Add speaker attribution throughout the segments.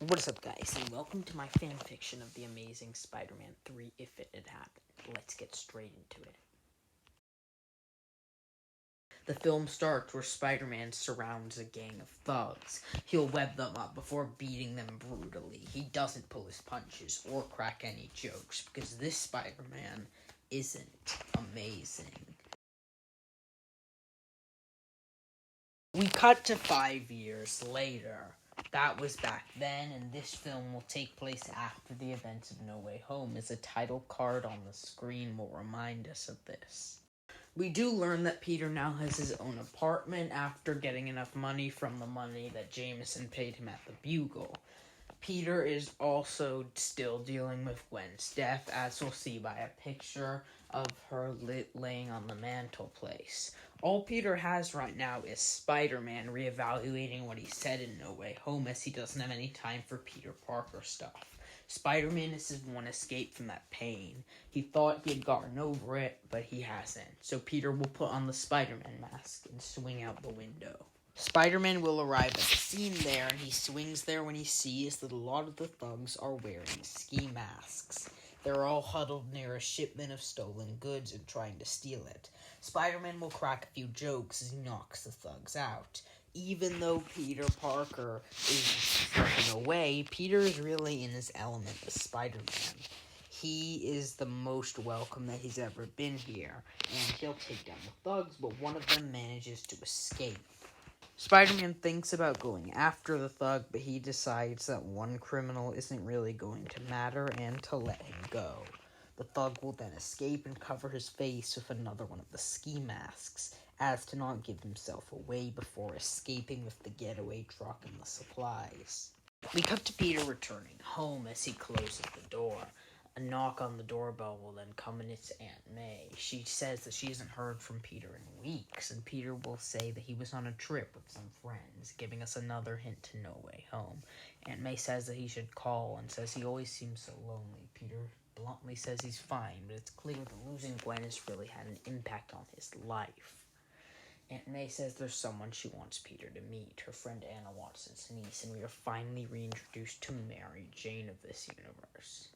Speaker 1: What is up, guys, and welcome to my fanfiction of The Amazing Spider-Man 3 If It Had Happened. Let's get straight into it. The film starts where Spider-Man surrounds a gang of thugs. He'll web them up before beating them brutally. He doesn't pull his punches or crack any jokes because this Spider-Man isn't amazing. We cut to 5 years later. That was back then, and this film will take place after the events of No Way Home, as a title card on the screen will remind us of this. We do learn that Peter now has his own apartment after getting enough money from the money that Jameson paid him at the Bugle. Peter is also still dealing with Gwen's death, as we'll see by a picture of her laying on the mantelpiece. All Peter has right now is Spider-Man reevaluating what he said in No Way Home, as he doesn't have any time for Peter Parker stuff. Spider-Man is his one escape from that pain. He thought he had gotten over it, but he hasn't. So Peter will put on the Spider-Man mask and swing out the window. Spider-Man will arrive at the scene there, and he swings there when he sees that a lot of the thugs are wearing ski masks. They're all huddled near a shipment of stolen goods and trying to steal it. Spider-Man will crack a few jokes as he knocks the thugs out. Even though Peter Parker is slipping away, Peter is really in his element as Spider-Man. He is the most welcome that he's ever been here, and he'll take down the thugs, but one of them manages to escape. Spider-Man thinks about going after the thug, but he decides that one criminal isn't really going to matter and to let him go. The thug will then escape and cover his face with another one of the ski masks, as to not give himself away before escaping with the getaway truck and the supplies. We cut to Peter returning home as he closes the door. A knock on the doorbell will then come, and it's Aunt May. She says that she hasn't heard from Peter in weeks, and Peter will say that he was on a trip with some friends, giving us another hint to No Way Home. Aunt May says that he should call and says he always seems so lonely. Peter bluntly says he's fine, but it's clear that losing Gwen has really had an impact on his life. Aunt May says there's someone she wants Peter to meet, her friend Anna Watson's niece, and we are finally reintroduced to Mary Jane of this universe.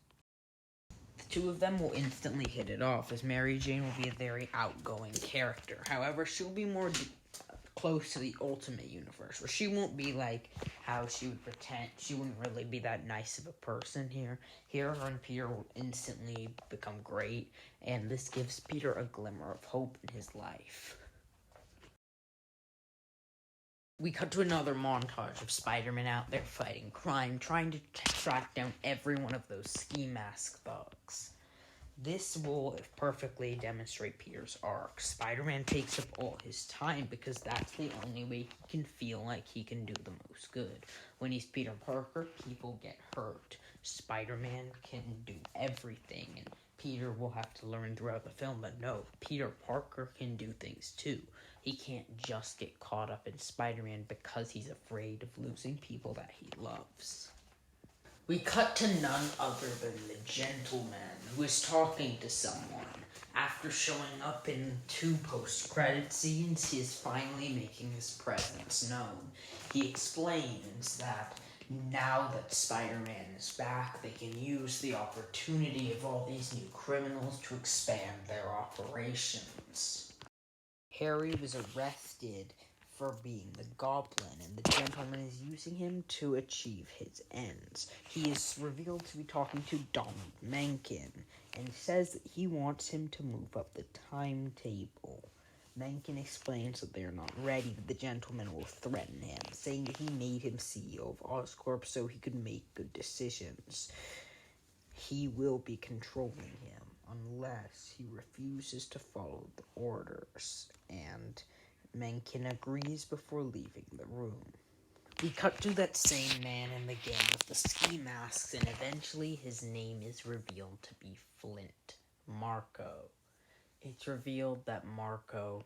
Speaker 1: The two of them will instantly hit it off, as Mary Jane will be a very outgoing character. However, she'll be more close to the Ultimate Universe, where she won't be like how she would pretend. She wouldn't really be that nice of a person here. Here, her and Peter will instantly become great, and this gives Peter a glimmer of hope in his life. We cut to another montage of Spider-Man out there fighting crime, trying to track down every one of those ski mask thugs. This will perfectly demonstrate Peter's arc. Spider-Man takes up all his time because that's the only way he can feel like he can do the most good. When he's Peter Parker, people get hurt. Spider-Man can do everything, and Peter will have to learn throughout the film that no, Peter Parker can do things too. He can't just get caught up in Spider-Man because he's afraid of losing people that he loves. We cut to none other than the gentleman who is talking to someone. After showing up in 2 post-credit scenes, he is finally making his presence known. He explains that now that Spider-Man is back, they can use the opportunity of all these new criminals to expand their operations. Harry was arrested for being the Goblin, and the gentleman is using him to achieve his ends. He is revealed to be talking to Donald Mencken, and says that he wants him to move up the timetable. Mencken explains that they are not ready, but the gentleman will threaten him, saying that he made him CEO of Oscorp so he could make good decisions. He will be controlling him unless he refuses to follow the orders, and Mencken agrees before leaving the room. We cut to that same man in the gang with the ski masks, and eventually his name is revealed to be Flint, Marco. It's revealed that Marco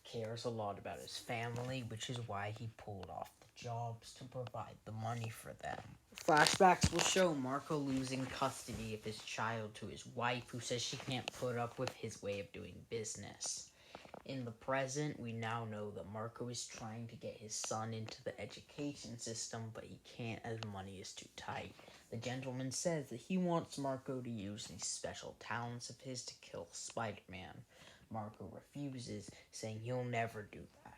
Speaker 1: cares a lot about his family, which is why he pulled off the jobs to provide the money for them. Flashbacks will show Marco losing custody of his child to his wife, who says she can't put up with his way of doing business. In the present, we now know that Marco is trying to get his son into the education system, but he can't as money is too tight. The gentleman says that he wants Marco to use these special talents of his to kill Spider-Man. Marco refuses, saying he'll never do that.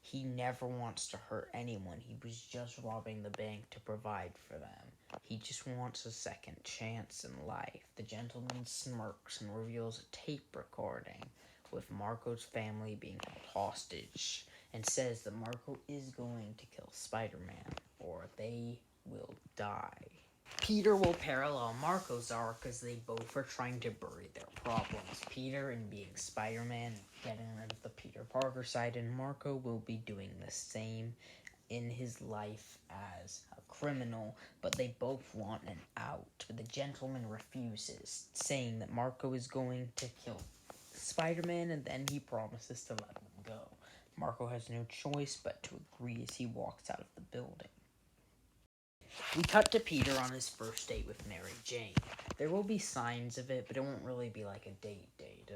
Speaker 1: He never wants to hurt anyone. He was just robbing the bank to provide for them. He just wants a second chance in life. The gentleman smirks and reveals a tape recording with Marco's family being held hostage, and says that Marco is going to kill Spider-Man, or they will die. Peter will parallel Marco's arc as they both are trying to bury their problems. Peter in being Spider-Man, getting rid of the Peter Parker side, and Marco will be doing the same in his life as a criminal, but they both want an out. But the gentleman refuses, saying that Marco is going to kill Spider-Man, and then he promises to let him go. Marco has no choice but to agree as he walks out of the building. We cut to Peter on his first date with Mary Jane. There will be signs of it, but it won't really be like a date,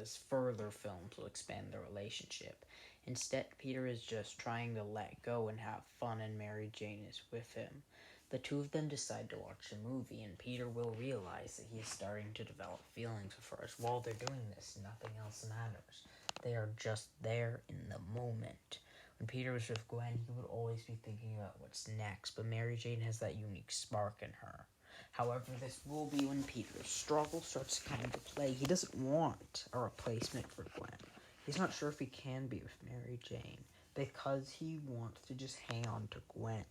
Speaker 1: as further films will expand their relationship. Instead, Peter is just trying to let go and have fun, and Mary Jane is with him. The two of them decide to watch a movie, and Peter will realize that he is starting to develop feelings for her. While they're doing this, nothing else matters. They are just there in the moment. When Peter was with Gwen, he would always be thinking about what's next, but Mary Jane has that unique spark in her. However, this will be when Peter's struggle starts to come into play. He doesn't want a replacement for Gwen. He's not sure if he can be with Mary Jane, because he wants to just hang on to Gwen.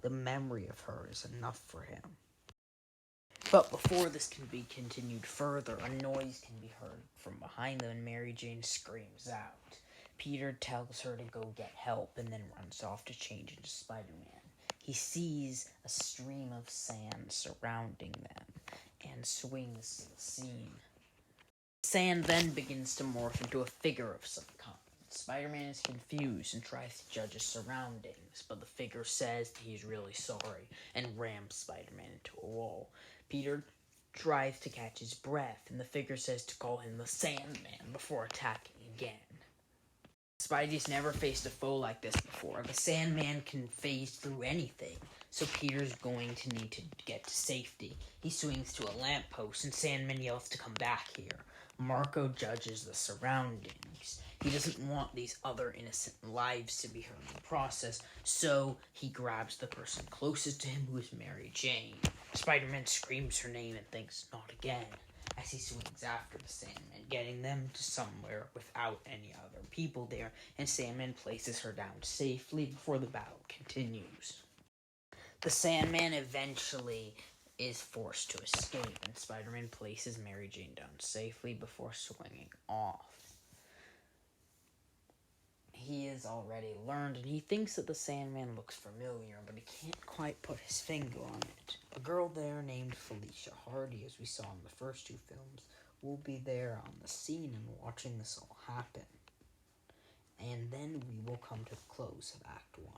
Speaker 1: The memory of her is enough for him. But before this can be continued further, a noise can be heard from behind them, and Mary Jane screams out. Peter tells her to go get help and then runs off to change into Spider-Man. He sees a stream of sand surrounding them and swings to the scene. Sand then begins to morph into a figure of some kind. Spider-Man is confused and tries to judge his surroundings, but the figure says that he's really sorry and rams Spider-Man into a wall. Peter tries to catch his breath, and the figure says to call him the Sandman before attacking again. Spidey's never faced a foe like this before. The Sandman can phase through anything, so Peter's going to need to get to safety. He swings to a lamppost, and Sandman yells to come back here. Marco judges the surroundings. He doesn't want these other innocent lives to be hurt in the process, so he grabs the person closest to him, who is Mary Jane. Spider-Man screams her name and thinks, "Not again," as he swings after the Sandman, getting them to somewhere without any other people there, and Sandman places her down safely before the battle continues. The Sandman eventually is forced to escape, and Spider-Man places Mary Jane down safely before swinging off. He has already learned, and he thinks that the Sandman looks familiar, but he can't quite put his finger on it. A girl there named Felicia Hardy, as we saw in the first two films, will be there on the scene and watching this all happen. And then we will come to the close of Act 1.